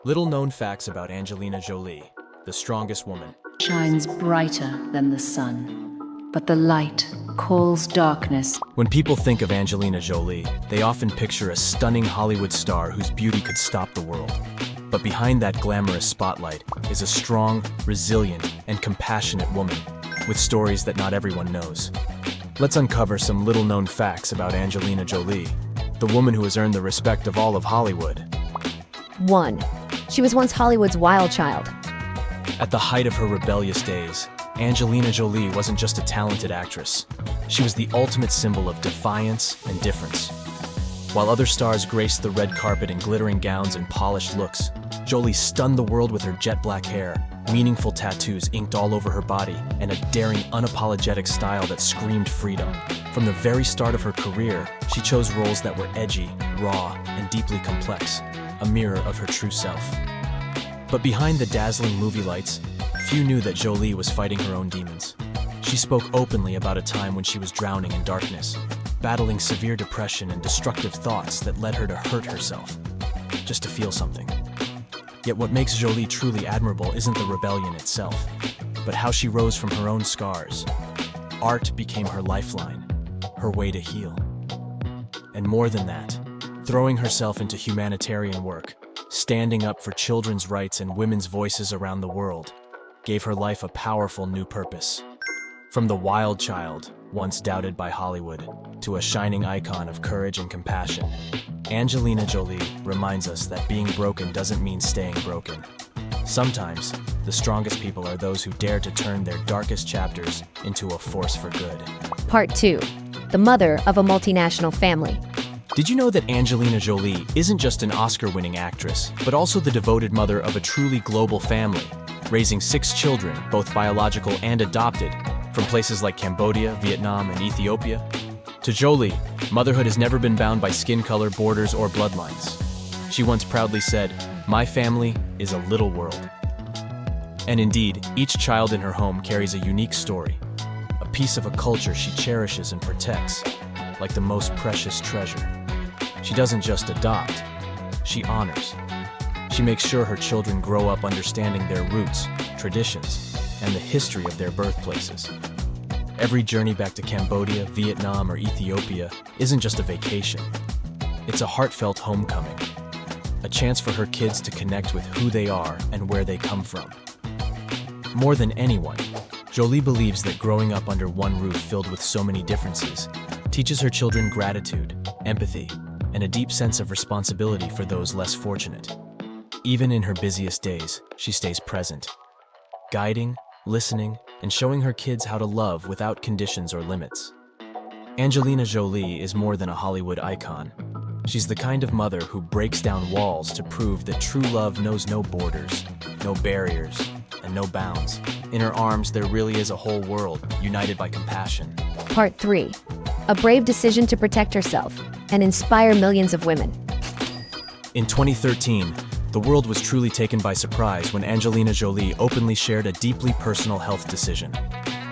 Little known facts about Angelina Jolie, the strongest woman. Shines brighter than the sun, but the light calls darkness. When people think of Angelina Jolie, they often picture a stunning Hollywood star whose beauty could stop the world. But behind that glamorous spotlight is a strong, resilient, and compassionate woman with stories that not everyone knows. Let's uncover some little-known facts about Angelina Jolie, the woman who has earned the respect of all of Hollywood. 1. She was once Hollywood's wild child. At the height of her rebellious days, Angelina Jolie wasn't just a talented actress. She was the ultimate symbol of defiance and difference. While other stars graced the red carpet in glittering gowns and polished looks, Jolie stunned the world with her jet black hair, meaningful tattoos inked all over her body, and a daring, unapologetic style that screamed freedom. From the very start of her career, she chose roles that were edgy, raw, and deeply complex, a mirror of her true self. But behind the dazzling movie lights, few knew that Jolie was fighting her own demons. She spoke openly about a time when she was drowning in darkness, battling severe depression and destructive thoughts that led her to hurt herself, just to feel something. Yet what makes Jolie truly admirable isn't the rebellion itself, but how she rose from her own scars. Art became her lifeline, her way to heal. And more than that, throwing herself into humanitarian work, standing up for children's rights and women's voices around the world, gave her life a powerful new purpose. From the wild child, once doubted by Hollywood, to a shining icon of courage and compassion, Angelina Jolie reminds us that being broken doesn't mean staying broken. Sometimes, the strongest people are those who dare to turn their darkest chapters into a force for good. Part 2. The mother of a multinational family. Did you know that Angelina Jolie isn't just an Oscar-winning actress, but also the devoted mother of a truly global family, raising 6 children, both biological and adopted, from places like Cambodia, Vietnam, and Ethiopia? To Jolie, motherhood has never been bound by skin color, borders, or bloodlines. She once proudly said, "My family is a little world." And indeed, each child in her home carries a unique story, a piece of a culture she cherishes and protects, like the most precious treasure. She doesn't just adopt, she honors. She makes sure her children grow up understanding their roots, traditions, and the history of their birthplaces. Every journey back to Cambodia, Vietnam, or Ethiopia isn't just a vacation. It's a heartfelt homecoming, a chance for her kids to connect with who they are and where they come from. More than anyone, Jolie believes that growing up under one roof filled with so many differences teaches her children gratitude, empathy, and a deep sense of responsibility for those less fortunate. Even in her busiest days, she stays present, guiding, listening, and showing her kids how to love without conditions or limits. Angelina Jolie is more than a Hollywood icon. She's the kind of mother who breaks down walls to prove that true love knows no borders, no barriers, and no bounds. In her arms, there really is a whole world, united by compassion. Part 3. A brave decision to protect herself and inspire millions of women. In 2013, the world was truly taken by surprise when Angelina Jolie openly shared a deeply personal health decision,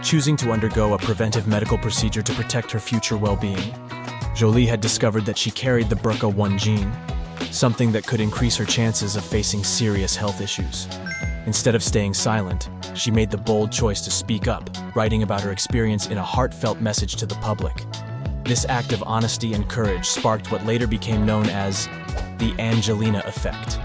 choosing to undergo a preventive medical procedure to protect her future well-being. Jolie had discovered that she carried the BRCA1 gene, something that could increase her chances of facing serious health issues. Instead of staying silent, she made the bold choice to speak up, writing about her experience in a heartfelt message to the public. This act of honesty and courage sparked what later became known as the Angelina effect.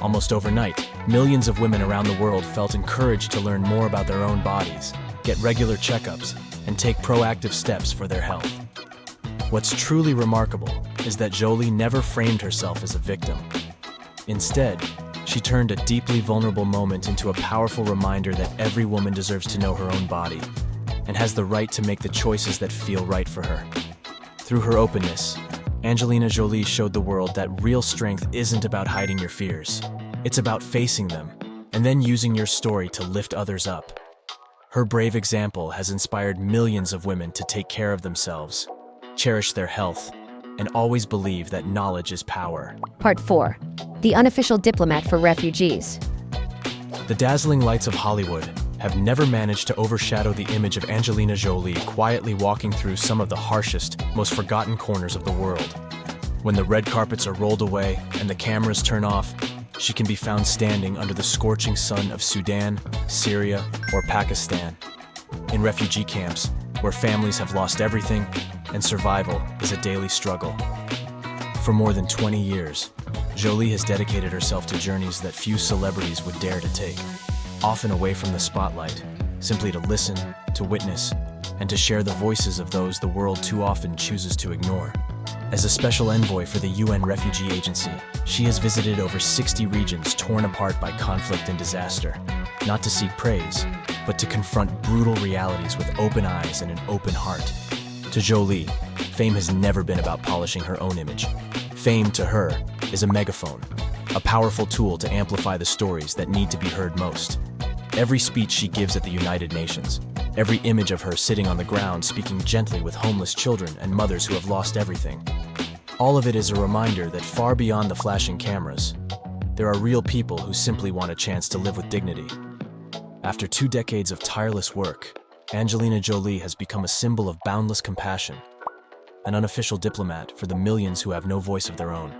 Almost overnight, millions of women around the world felt encouraged to learn more about their own bodies, get regular checkups, and take proactive steps for their health. What's truly remarkable is that Jolie never framed herself as a victim. Instead, she turned a deeply vulnerable moment into a powerful reminder that every woman deserves to know her own body and has the right to make the choices that feel right for her. Through her openness, Angelina Jolie showed the world that real strength isn't about hiding your fears. It's about facing them, and then using your story to lift others up. Her brave example has inspired millions of women to take care of themselves, cherish their health, and always believe that knowledge is power. Part 4. The unofficial diplomat for refugees. The dazzling lights of Hollywood have never managed to overshadow the image of Angelina Jolie quietly walking through some of the harshest, most forgotten corners of the world. When the red carpets are rolled away and the cameras turn off, she can be found standing under the scorching sun of Sudan, Syria, or Pakistan, in refugee camps where families have lost everything and survival is a daily struggle. For more than 20 years, Jolie has dedicated herself to journeys that few celebrities would dare to take, often away from the spotlight, simply to listen, to witness, and to share the voices of those the world too often chooses to ignore. As a special envoy for the UN Refugee Agency, she has visited over 60 regions torn apart by conflict and disaster, not to seek praise, but to confront brutal realities with open eyes and an open heart. To Jolie, fame has never been about polishing her own image. Fame, to her, is a megaphone, a powerful tool to amplify the stories that need to be heard most. Every speech she gives at the United Nations, every image of her sitting on the ground speaking gently with homeless children and mothers who have lost everything, all of it is a reminder that far beyond the flashing cameras, there are real people who simply want a chance to live with dignity. After 2 decades of tireless work, Angelina Jolie has become a symbol of boundless compassion, an unofficial diplomat for the millions who have no voice of their own.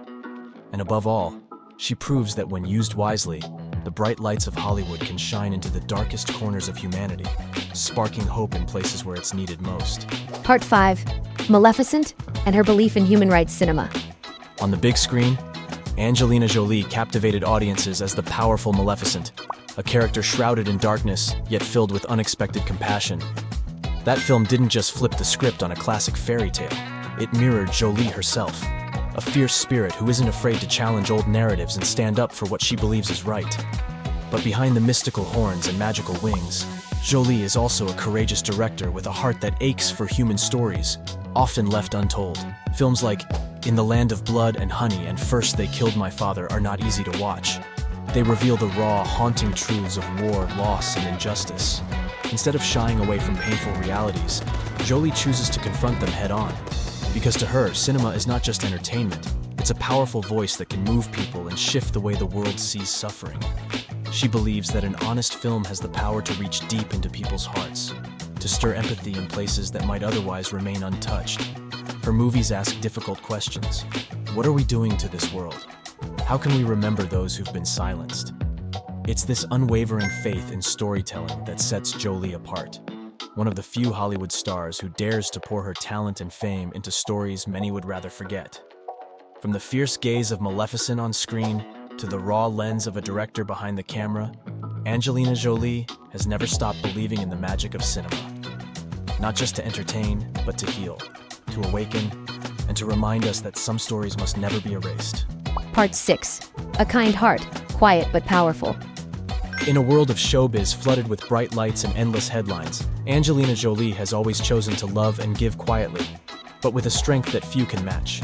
And above all, she proves that when used wisely, the bright lights of Hollywood can shine into the darkest corners of humanity, sparking hope in places where it's needed most. Part 5. Maleficent and her belief in human rights cinema. On the big screen, Angelina Jolie captivated audiences as the powerful Maleficent, a character shrouded in darkness, yet filled with unexpected compassion. That film didn't just flip the script on a classic fairy tale, it mirrored Jolie herself, a fierce spirit who isn't afraid to challenge old narratives and stand up for what she believes is right. But behind the mystical horns and magical wings, Jolie is also a courageous director with a heart that aches for human stories, often left untold. Films like In the Land of Blood and Honey and First They Killed My Father are not easy to watch. They reveal the raw, haunting truths of war, loss, and injustice. Instead of shying away from painful realities, Jolie chooses to confront them head-on. Because to her, cinema is not just entertainment, it's a powerful voice that can move people and shift the way the world sees suffering. She believes that an honest film has the power to reach deep into people's hearts, to stir empathy in places that might otherwise remain untouched. Her movies ask difficult questions. What are we doing to this world? How can we remember those who've been silenced? It's this unwavering faith in storytelling that sets Jolie apart, one of the few Hollywood stars who dares to pour her talent and fame into stories many would rather forget. From the fierce gaze of Maleficent on screen to the raw lens of a director behind the camera, Angelina Jolie has never stopped believing in the magic of cinema. Not just to entertain, but to heal, to awaken, and to remind us that some stories must never be erased. Part 6. A kind heart, quiet but powerful. In a world of showbiz flooded with bright lights and endless headlines, Angelina Jolie has always chosen to love and give quietly, but with a strength that few can match.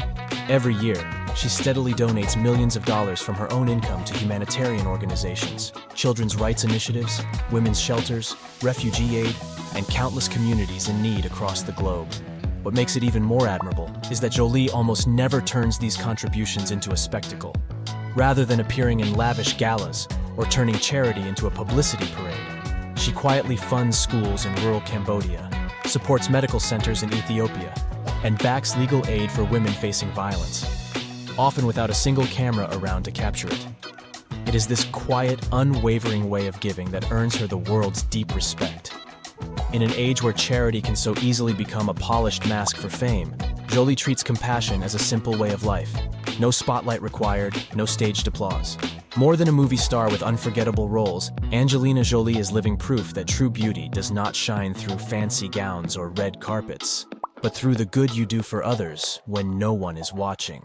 Every year, she steadily donates millions of dollars from her own income to humanitarian organizations, children's rights initiatives, women's shelters, refugee aid, and countless communities in need across the globe. What makes it even more admirable is that Jolie almost never turns these contributions into a spectacle. Rather than appearing in lavish galas or turning charity into a publicity parade, she quietly funds schools in rural Cambodia, supports medical centers in Ethiopia, and backs legal aid for women facing violence, often without a single camera around to capture it. It is this quiet, unwavering way of giving that earns her the world's deep respect. In an age where charity can so easily become a polished mask for fame, Jolie treats compassion as a simple way of life. No spotlight required, no staged applause. More than a movie star with unforgettable roles, Angelina Jolie is living proof that true beauty does not shine through fancy gowns or red carpets, but through the good you do for others when no one is watching.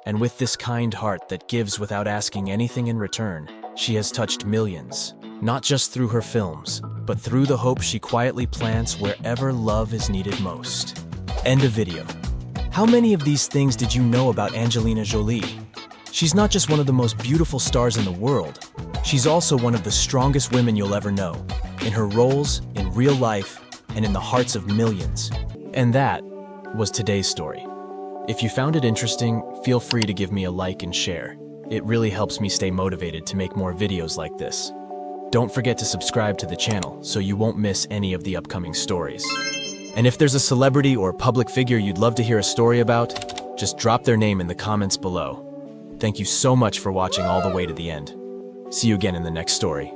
And with this kind heart that gives without asking anything in return, she has touched millions, not just through her films, but through the hope she quietly plants wherever love is needed most. End of video. How many of these things did you know about Angelina Jolie? She's not just one of the most beautiful stars in the world, she's also one of the strongest women you'll ever know, in her roles, in real life, and in the hearts of millions. And that was today's story. If you found it interesting, feel free to give me a like and share. It really helps me stay motivated to make more videos like this. Don't forget to subscribe to the channel so you won't miss any of the upcoming stories. And if there's a celebrity or public figure you'd love to hear a story about, just drop their name in the comments below. Thank you so much for watching all the way to the end. See you again in the next story.